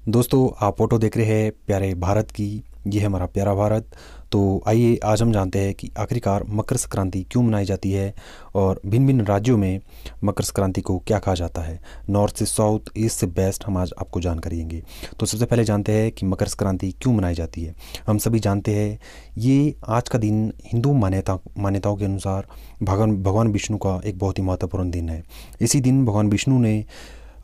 दोस्तों, आप फ़ोटो देख रहे हैं प्यारे भारत की। ये है हमारा प्यारा भारत। तो आइए आज हम जानते हैं कि आखिरकार मकर संक्रांति क्यों मनाई जाती है और भिन्न भिन्न राज्यों में मकर संक्रांति को क्या कहा जाता है। नॉर्थ से साउथ, ईस्ट से वेस्ट हम आज आपको जानकारी देंगे। तो सबसे पहले जानते हैं कि मकर संक्रांति क्यों मनाई जाती है। हम सभी जानते हैं ये आज का दिन हिंदू मान्यताओं के अनुसार भगवान विष्णु का एक बहुत ही महत्वपूर्ण दिन है। इसी दिन भगवान विष्णु ने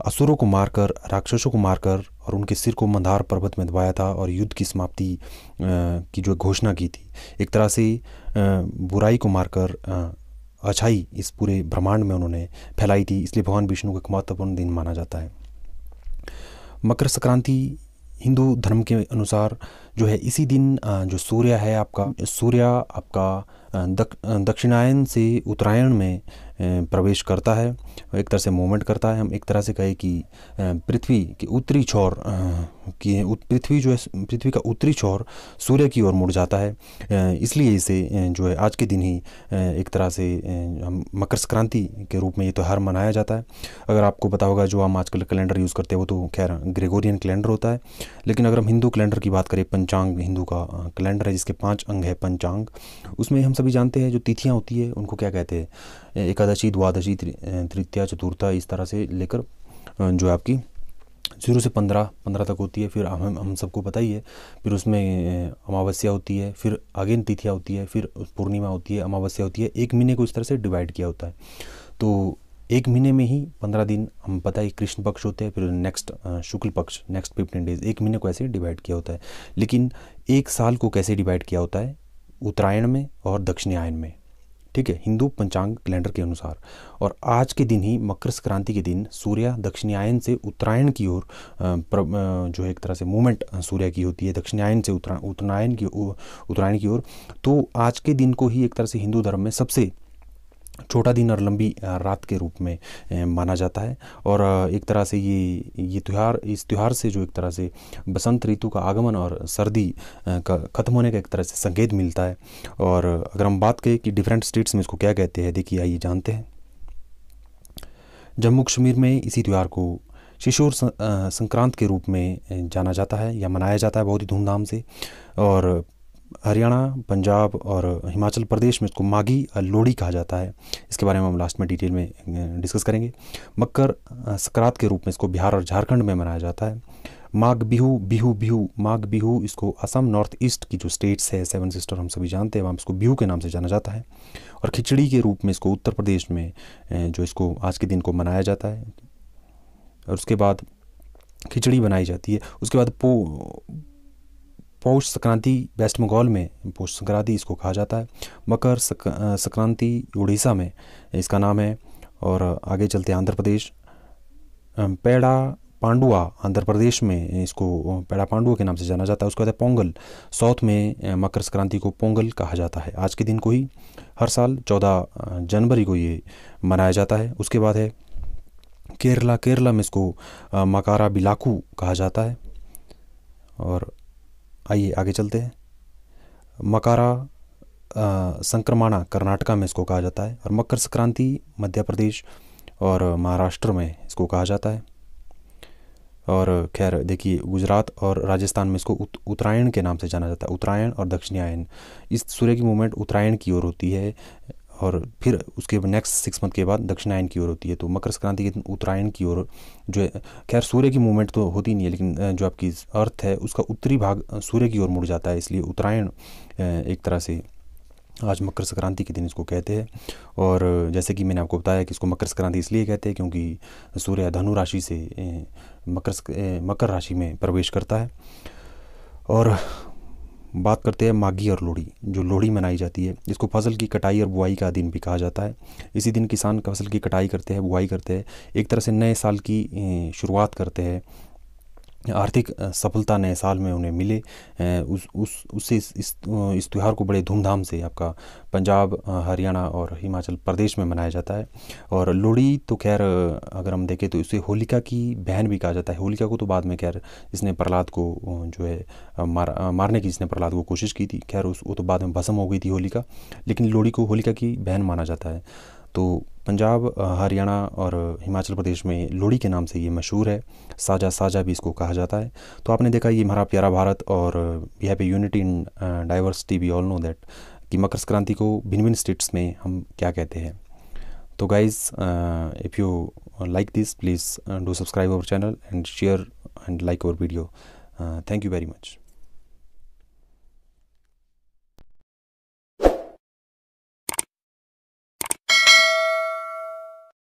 असुरों को मारकर, राक्षसों को मारकर और उनके सिर को मंदार पर्वत में दबाया था और युद्ध की समाप्ति की जो घोषणा की थी। एक तरह से बुराई को मारकर अच्छाई इस पूरे ब्रह्मांड में उन्होंने फैलाई थी, इसलिए भगवान विष्णु का एक महत्वपूर्ण दिन माना जाता है। मकर संक्रांति हिंदू धर्म के अनुसार जो है इसी दिन जो सूर्य आपका दक्षिणायन से उत्तरायण में प्रवेश करता है, एक तरह से मूवमेंट करता है। हम एक तरह से कहें कि पृथ्वी की उत्तरी छोर पृथ्वी का उत्तरी छोर सूर्य की ओर मुड़ जाता है। इसलिए इसे जो है आज के दिन ही एक तरह से हम मकर संक्रांति के रूप में ये त्यौहार मनाया जाता है। अगर आपको पता होगा, जो हम आजकल कैलेंडर यूज़ करते हैं वो तो खैर ग्रेगोरियन कैलेंडर होता है, लेकिन अगर हम हिंदू कैलेंडर की बात करें, पंचांग हिंदू का कैलेंडर है जिसके 5 अंग है पंचांग। उसमें हम सभी जानते हैं जो तिथियाँ होती है उनको क्या कहते हैं, एकादशी, द्वादशी, तृतीया, चतुर्था, इस तरह से लेकर जो आपकी 0 से 15 तक होती है। फिर हम सबको पता ही है, फिर उसमें अमावस्या होती है, फिर अगेन तिथियाँ होती है, फिर पूर्णिमा होती है, अमावस्या होती है। एक महीने को इस तरह से डिवाइड किया होता है। तो एक महीने में ही 15 दिन हम पता है कृष्ण पक्ष होते हैं, फिर नेक्स्ट शुक्ल पक्ष, नेक्स्ट 15 डेज। एक महीने को ऐसे डिवाइड किया होता है। लेकिन एक साल को कैसे डिवाइड किया होता है, उत्तरायण में और दक्षिणायन में, ठीक है, हिंदू पंचांग कैलेंडर के अनुसार। और आज के दिन ही मकर संक्रांति के दिन सूर्य दक्षिणायन से उत्तरायण की ओर जो एक तरह से मूवमेंट सूर्य की होती है, दक्षिणायन से उत्तरायण की ओर। तो आज के दिन को ही एक तरह से हिंदू धर्म में सबसे छोटा दिन और लंबी रात के रूप में माना जाता है। और एक तरह से इस त्यौहार से जो एक तरह से बसंत ऋतु का आगमन और सर्दी का ख़त्म होने का एक तरह से संकेत मिलता है। और अगर हम बात करें कि डिफरेंट स्टेट्स में इसको क्या कहते हैं, देखिए आइए जानते हैं। जम्मू कश्मीर में इसी त्यौहार को शिशोर संक्रांत के रूप में जाना जाता है या मनाया जाता है बहुत ही धूमधाम से। और हरियाणा, पंजाब और हिमाचल प्रदेश में इसको माघी लोहड़ी कहा जाता है। इसके बारे में हम लास्ट में डिटेल में डिस्कस करेंगे। मकर संक्रांत के रूप में इसको बिहार और झारखंड में मनाया जाता है। माघ बिहू इसको असम, नॉर्थ ईस्ट की जो स्टेट्स है 7 सिस्टर हम सभी जानते हैं, वहाँ इसको बिहू के नाम से जाना जाता है। और खिचड़ी के रूप में इसको उत्तर प्रदेश में जो इसको आज के दिन को मनाया जाता है। और उसके बाद खिचड़ी बनाई जाती है। उसके बाद पौष संक्रांति वेस्ट बंगाल में पौष संक्रांति इसको कहा जाता है। मकर संक्रांति उड़ीसा में इसका नाम है। और आगे चलते हैं आंध्र प्रदेश, पेड़ा पांडुआ आंध्र प्रदेश में इसको पेड़ा पांडुआ के नाम से जाना जाता है। उसके बाद पोंगल, साउथ में मकर संक्रांति को पोंगल कहा जाता है। आज के दिन को ही हर साल 14 जनवरी को ये मनाया जाता है। उसके बाद है केरला में इसको मकारा बिलाकू कहा जाता है। और आइए आगे चलते हैं। मकारा संक्रमणा कर्नाटका में इसको कहा जाता है। और मकर संक्रांति मध्य प्रदेश और महाराष्ट्र में इसको कहा जाता है। और खैर देखिए, गुजरात और राजस्थान में इसको उत्तरायण के नाम से जाना जाता है। उत्तरायण और दक्षिणायन, इस सूर्य की मूवमेंट उत्तरायण की ओर होती है और फिर उसके नेक्स्ट 6 मंथ के बाद दक्षिणायन की ओर होती है। तो मकर संक्रांति के दिन उत्तरायण की ओर जो है, खैर सूर्य की मूवमेंट तो होती नहीं है, लेकिन जो आपकी अर्थ है उसका उत्तरी भाग सूर्य की ओर मुड़ जाता है, इसलिए उत्तरायण एक तरह से आज मकर संक्रांति के दिन इसको कहते हैं। और जैसे कि मैंने आपको बताया कि इसको मकर संक्रांति इसलिए कहते हैं क्योंकि सूर्य धनु राशि से मकर राशि में प्रवेश करता है। और बात करते हैं माघी और लोहड़ी। जो लोहड़ी मनाई जाती है, इसको फसल की कटाई और बुआई का दिन भी कहा जाता है। इसी दिन किसान फसल की कटाई करते हैं, बुआई करते हैं, एक तरह से नए साल की शुरुआत करते हैं। आर्थिक सफलता नए साल में उन्हें मिले, उससे इस त्यौहार को बड़े धूमधाम से आपका पंजाब, हरियाणा और हिमाचल प्रदेश में मनाया जाता है। और लोहड़ी तो खैर अगर हम देखें तो इसे होलिका की बहन भी कहा जाता है। होलिका को तो बाद में खैर इसने प्रहलाद को जो है मारने की इसने प्रहलाद को कोशिश की थी, खैर वो तो बाद में भस्म हो गई थी होलिका, लेकिन लोहड़ी को होलिका की बहन माना जाता है। तो पंजाब, हरियाणा और हिमाचल प्रदेश में लोहड़ी के नाम से ये मशहूर है। साजा साजा भी इसको कहा जाता है। तो आपने देखा ये हमारा प्यारा भारत और we have a unity in diversity, we all know that कि मकर संक्रांति को भिन्न भिन्न स्टेट्स में हम क्या कहते हैं। तो guys, if you like this, please do subscribe our channel and share and like our video. Thank you very much.